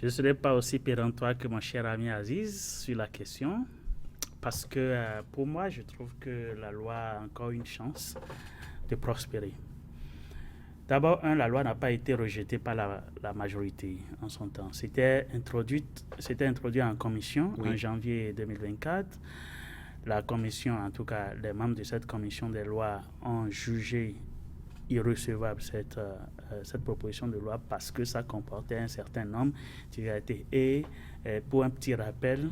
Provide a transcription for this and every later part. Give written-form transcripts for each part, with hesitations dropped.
Je ne serai pas aussi péremptoire que mon cher ami Aziz sur la question, parce que pour moi, je trouve que la loi a encore une chance de prospérer. D'abord, la loi n'a pas été rejetée par la majorité en son temps. C'était introduit en commission en janvier 2024. La commission, en tout cas, les membres de cette commission des lois ont jugé irrecevable cette proposition de loi parce que ça comportait un certain nombre d'irrégularités. Et pour un petit rappel,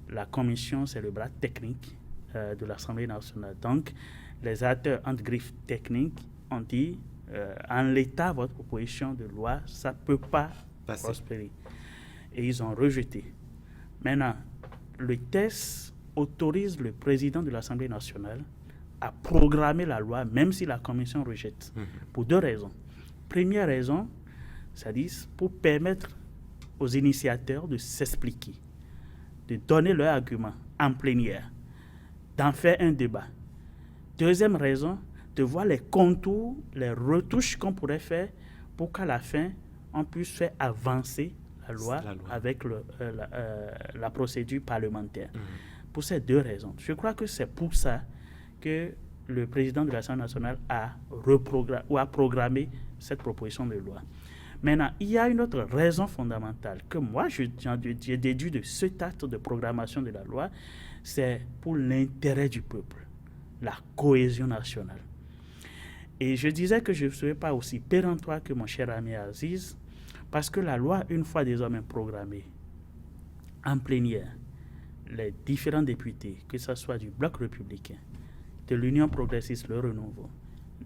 la commission, c'est le bras technique de l'Assemblée nationale. Donc, les acteurs entre griffes techniques ont dit en l'état, votre proposition de loi, ça ne peut pas prospérer. Et ils ont rejeté. Maintenant, le texte autorise le président de l'Assemblée nationale à programmer la loi, même si la commission rejette, pour deux raisons. Première raison, c'est-à-dire pour permettre aux initiateurs de s'expliquer, de donner leurs arguments en plénière, d'en faire un débat. Deuxième raison, de voir les contours, les retouches qu'on pourrait faire pour qu'à la fin, on puisse faire avancer la loi. Avec la procédure parlementaire. Pour ces deux raisons. Je crois que c'est pour ça que le président de l'Assemblée nationale a programmé cette proposition de loi. Maintenant, il y a une autre raison fondamentale que moi, j'ai déduit de cet acte de programmation de la loi, c'est pour l'intérêt du peuple, la cohésion nationale. Et je disais que je ne serais pas aussi péremptoire que mon cher ami Aziz, parce que la loi, une fois désormais programmée en plénière, les différents députés, que ce soit du Bloc républicain, de l'Union progressiste, le Renouveau,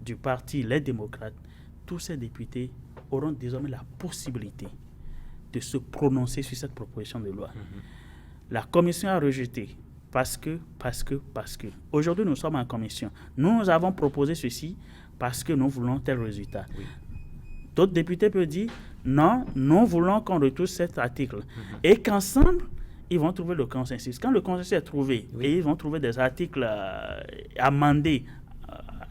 du parti Les démocrates, tous ces députés auront désormais la possibilité de se prononcer sur cette proposition de loi. La commission a rejeté parce que. Aujourd'hui, nous sommes en commission. Nous avons proposé ceci parce que nous voulons tel résultat. D'autres députés peuvent dire non, nous voulons qu'on retouche cet article. Et qu'ensemble, ils vont trouver le consensus. Quand le consensus est trouvé, et ils vont trouver des articles amendés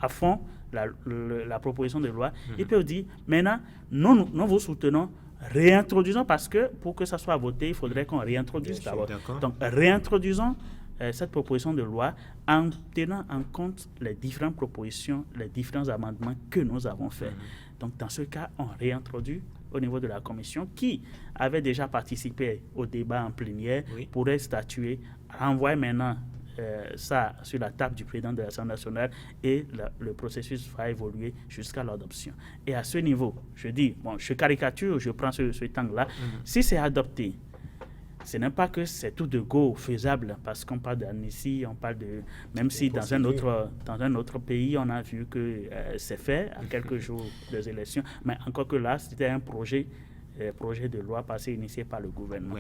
à fond la proposition de loi, ils peuvent dire maintenant, nous vous soutenons, réintroduisons, parce que pour que ça soit voté, il faudrait qu'on réintroduise d'abord. Donc, réintroduisons cette proposition de loi en tenant en compte les différentes propositions, les différents amendements que nous avons faits. Donc, dans ce cas, on réintroduit au niveau de la commission qui avait déjà participé au débat en plénière, pourrait statuer, renvoyer maintenant ça sur la table du président de l'Assemblée nationale et le processus va évoluer jusqu'à l'adoption. Et à ce niveau, je dis, je caricature, je prends ce temps-là, si c'est adopté, ce n'est pas que c'est tout de go faisable, parce qu'on parle d'amnistie, on parle de... Même si dans un autre pays, on a vu que c'est fait à quelques jours des élections, mais encore que là, c'était un projet de loi passé, initié par le gouvernement.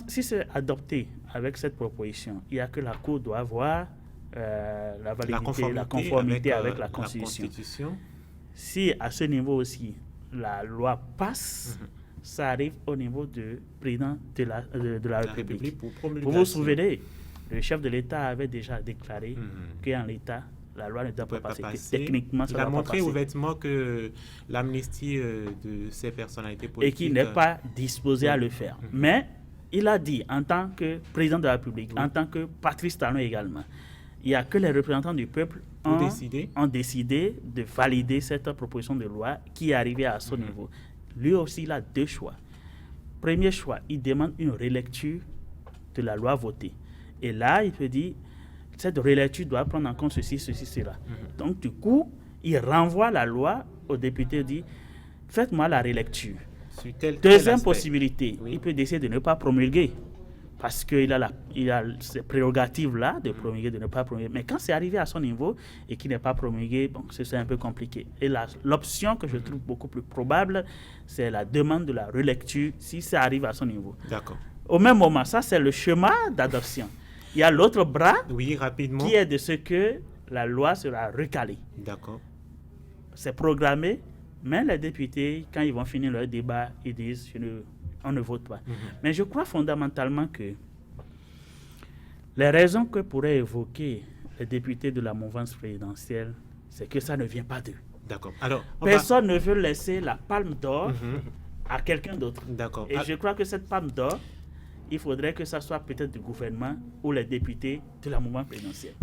Si c'est adopté avec cette proposition, il n'y a que la Cour doit avoir la validité, la conformité avec la Constitution. Si à ce niveau aussi, la loi passe... ça arrive au niveau du président de la République. Vous vous souvenez, le chef de l'État avait déjà déclaré qu'en l'État, la loi ne doit pas passer. Techniquement, ça il a montré ouvertement que l'amnistie de ces personnalités politiques... Et qu'il n'est pas disposé à le faire. Mais il a dit, en tant que président de la République, en tant que Patrice Talon également, il n'y a que les représentants du peuple ont décidé de valider cette proposition de loi qui est arrivée à son niveau. Lui aussi, il a deux choix. Premier choix, il demande une relecture de la loi votée. Et là, il peut dire, cette relecture doit prendre en compte ceci, cela. Donc, du coup, il renvoie la loi au député et dit, faites-moi la relecture. Deuxième possibilité, il peut décider de ne pas promulguer. Parce qu'il a ces prérogatives-là de promulguer, de ne pas promulguer. Mais quand c'est arrivé à son niveau et qu'il n'est pas promulgué, c'est un peu compliqué. Et l'option que je trouve beaucoup plus probable, c'est la demande de la relecture si ça arrive à son niveau. D'accord. Au même moment, ça c'est le chemin d'adoption. Il y a l'autre bras qui est de ce que la loi sera recalée. D'accord. C'est programmé, mais les députés, quand ils vont finir leur débat, ils disent on ne vote pas. Mais je crois fondamentalement que les raisons que pourraient évoquer les députés de la mouvance présidentielle, c'est que ça ne vient pas d'eux. D'accord. Alors, personne ne veut laisser la palme d'or à quelqu'un d'autre. D'accord. Et je crois que cette palme d'or, il faudrait que ça soit peut-être du gouvernement ou les députés de la mouvement présidentiel.